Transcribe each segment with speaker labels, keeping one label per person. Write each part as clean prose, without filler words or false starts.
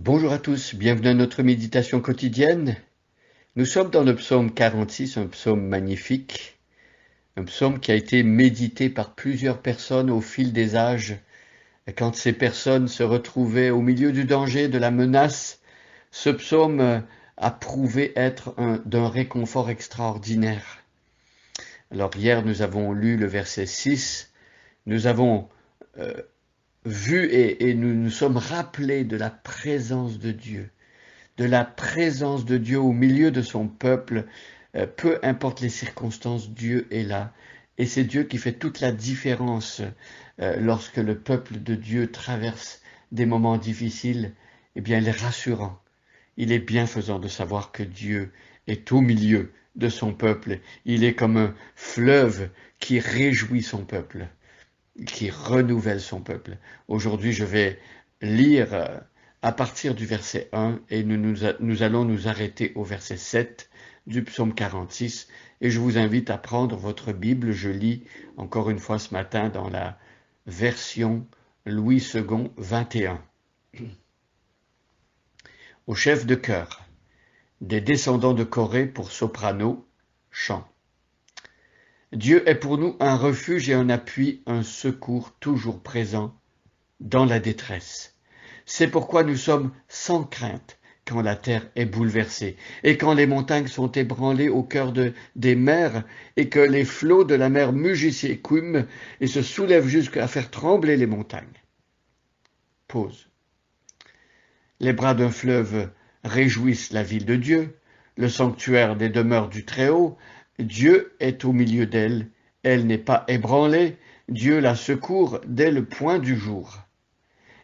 Speaker 1: Bonjour à tous, bienvenue à notre méditation quotidienne. Nous sommes dans le psaume 46, un psaume magnifique, un psaume qui a été médité par plusieurs personnes au fil des âges. Quand ces personnes se retrouvaient au milieu du danger, de la menace, ce psaume a prouvé être d'un réconfort extraordinaire. Alors hier, nous avons lu le verset 6, nous avons vu et nous nous sommes rappelés de la présence de Dieu. De la présence de Dieu au milieu de son peuple, peu importe les circonstances, Dieu est là. Et c'est Dieu qui fait toute la différence lorsque le peuple de Dieu traverse des moments difficiles. Eh bien, il est rassurant. Il est bienfaisant de savoir que Dieu est au milieu de son peuple. Il est comme un fleuve qui réjouit son peuple, qui renouvelle son peuple. Aujourd'hui, je vais lire à partir du verset 1 et nous allons nous arrêter au verset 7 du psaume 46 et je vous invite à prendre votre Bible. Je lis encore une fois ce matin dans la version Louis II 21. Au chef de chœur, des descendants de Corée pour soprano, chant. Dieu est pour nous un refuge et un appui, un secours toujours présent dans la détresse. C'est pourquoi nous sommes sans crainte quand la terre est bouleversée et quand les montagnes sont ébranlées au cœur des mers et que les flots de la mer mugissent et écument et se soulèvent jusqu'à faire trembler les montagnes. Pause. Les bras d'un fleuve réjouissent la ville de Dieu, le sanctuaire des demeures du Très-Haut. Dieu est au milieu d'elle, elle n'est pas ébranlée, Dieu la secourt dès le point du jour.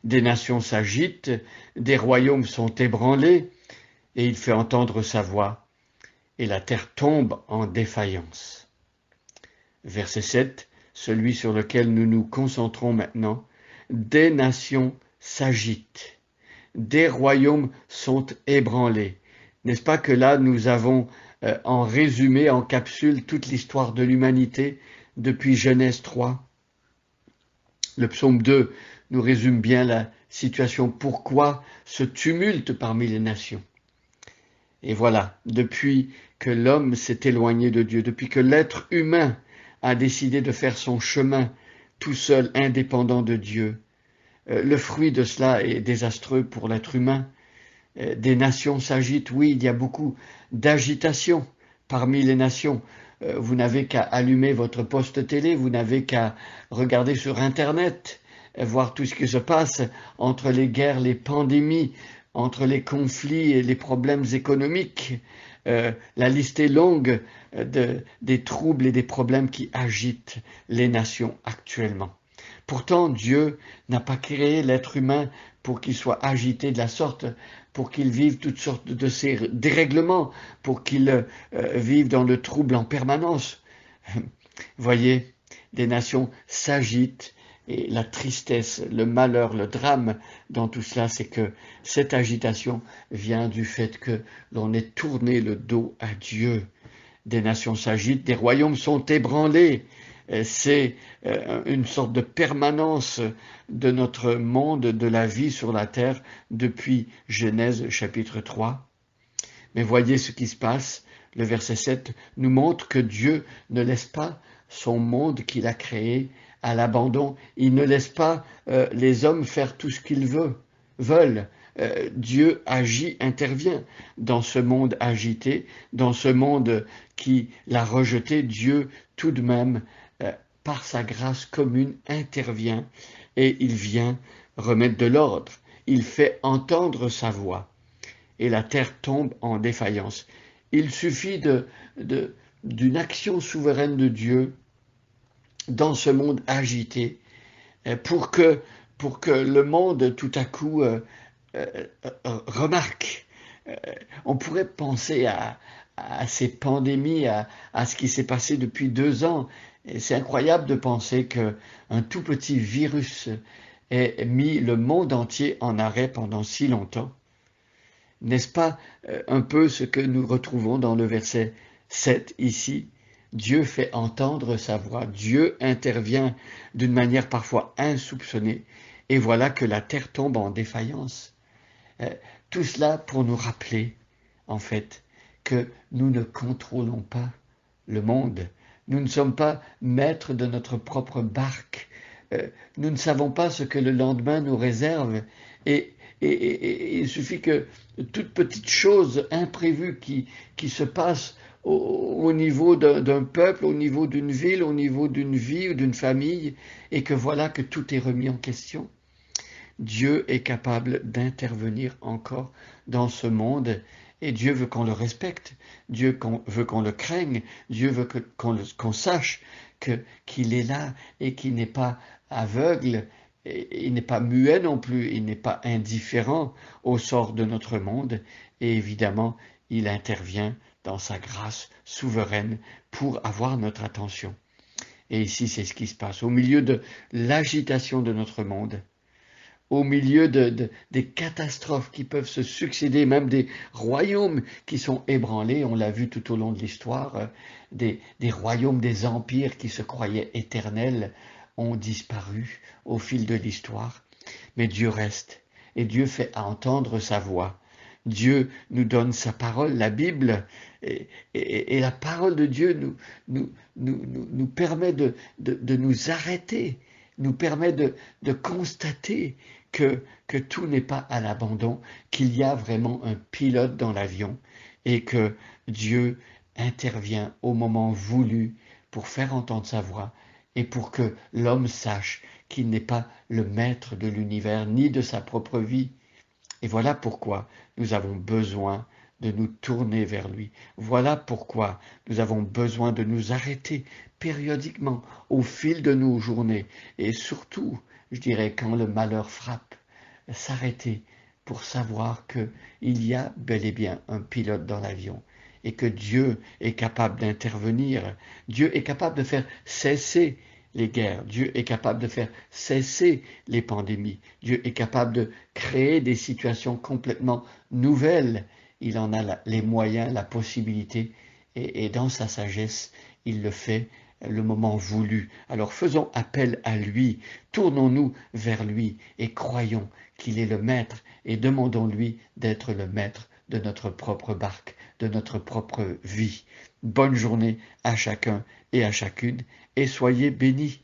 Speaker 1: Des nations s'agitent, des royaumes sont ébranlés, et il fait entendre sa voix, et la terre tombe en défaillance. Verset 7, celui sur lequel nous nous concentrons maintenant, des nations s'agitent, des royaumes sont ébranlés. N'est-ce pas que là nous avons en résumé, en capsule, toute l'histoire de l'humanité depuis Genèse 3. Le psaume 2 nous résume bien la situation. Pourquoi ce tumulte parmi les nations? Et voilà, depuis que l'homme s'est éloigné de Dieu, depuis que l'être humain a décidé de faire son chemin tout seul, indépendant de Dieu, le fruit de cela est désastreux pour l'être humain. Des nations s'agitent, oui, il y a beaucoup d'agitation parmi les nations. Vous n'avez qu'à allumer votre poste télé, vous n'avez qu'à regarder sur Internet, voir tout ce qui se passe entre les guerres, les pandémies, entre les conflits et les problèmes économiques. La liste est longue des troubles et des problèmes qui agitent les nations actuellement. Pourtant, Dieu n'a pas créé l'être humain pour qu'il soit agité de la sorte, pour qu'il vive toutes sortes de ces dérèglements, pour qu'il vive dans le trouble en permanence. Voyez, des nations s'agitent et la tristesse, le malheur, le drame dans tout cela, c'est que cette agitation vient du fait que l'on ait tourné le dos à Dieu. Des nations s'agitent, des royaumes sont ébranlés. C'est une sorte de permanence de notre monde, de la vie sur la terre depuis Genèse chapitre 3. Mais voyez ce qui se passe. Le verset 7 nous montre que Dieu ne laisse pas son monde qu'il a créé à l'abandon. Il ne laisse pas les hommes faire tout ce qu'ils veulent. Dieu agit, intervient dans ce monde agité, dans ce monde qui l'a rejeté. Dieu tout de même, par sa grâce commune, intervient et il vient remettre de l'ordre. Il fait entendre sa voix et la terre tombe en défaillance. Il suffit d'une action souveraine de Dieu dans ce monde agité pour que le monde tout à coup remarque. On pourrait penser à ces pandémies, à ce qui s'est passé depuis 2 ans. Et c'est incroyable de penser qu'un tout petit virus ait mis le monde entier en arrêt pendant si longtemps. N'est-ce pas un peu ce que nous retrouvons dans le verset 7 ici? Dieu fait entendre sa voix, Dieu intervient d'une manière parfois insoupçonnée, et voilà que la terre tombe en défaillance. Euh, Tout cela pour nous rappeler, en fait, que nous ne contrôlons pas le monde. Nous ne sommes pas maîtres de notre propre barque. Nous ne savons pas ce que le lendemain nous réserve. Et il suffit que toute petite chose imprévue qui se passe au niveau d'un peuple, au niveau d'une ville, au niveau d'une vie ou d'une famille, et que voilà que tout est remis en question. Dieu est capable d'intervenir encore dans ce monde et Dieu veut qu'on le respecte, Dieu veut qu'on le craigne, Dieu veut qu'on sache qu'il est là et qu'il n'est pas aveugle, et il n'est pas muet non plus, il n'est pas indifférent au sort de notre monde et évidemment il intervient dans sa grâce souveraine pour avoir notre attention. Et ici c'est ce qui se passe au milieu de l'agitation de notre monde, au milieu des catastrophes qui peuvent se succéder, même des royaumes qui sont ébranlés, on l'a vu tout au long de l'histoire, des royaumes, des empires qui se croyaient éternels ont disparu au fil de l'histoire. Mais Dieu reste et Dieu fait entendre sa voix. Dieu nous donne sa parole, la Bible, et la parole de Dieu nous permet de nous arrêter, nous permet de constater que tout n'est pas à l'abandon, qu'il y a vraiment un pilote dans l'avion et que Dieu intervient au moment voulu pour faire entendre sa voix et pour que l'homme sache qu'il n'est pas le maître de l'univers ni de sa propre vie. Et voilà pourquoi nous avons besoin de nous tourner vers lui. Voilà pourquoi nous avons besoin de nous arrêter périodiquement au fil de nos journées et surtout, je dirais, quand le malheur frappe, s'arrêter pour savoir qu'il y a bel et bien un pilote dans l'avion et que Dieu est capable d'intervenir. Dieu est capable de faire cesser les guerres. Dieu est capable de faire cesser les pandémies. Dieu est capable de créer des situations complètement nouvelles. Il en a les moyens, la possibilité, et dans sa sagesse, il le fait le moment voulu. Alors faisons appel à lui, tournons-nous vers lui et croyons qu'il est le maître et demandons-lui d'être le maître de notre propre barque, de notre propre vie. Bonne journée à chacun et à chacune et soyez bénis.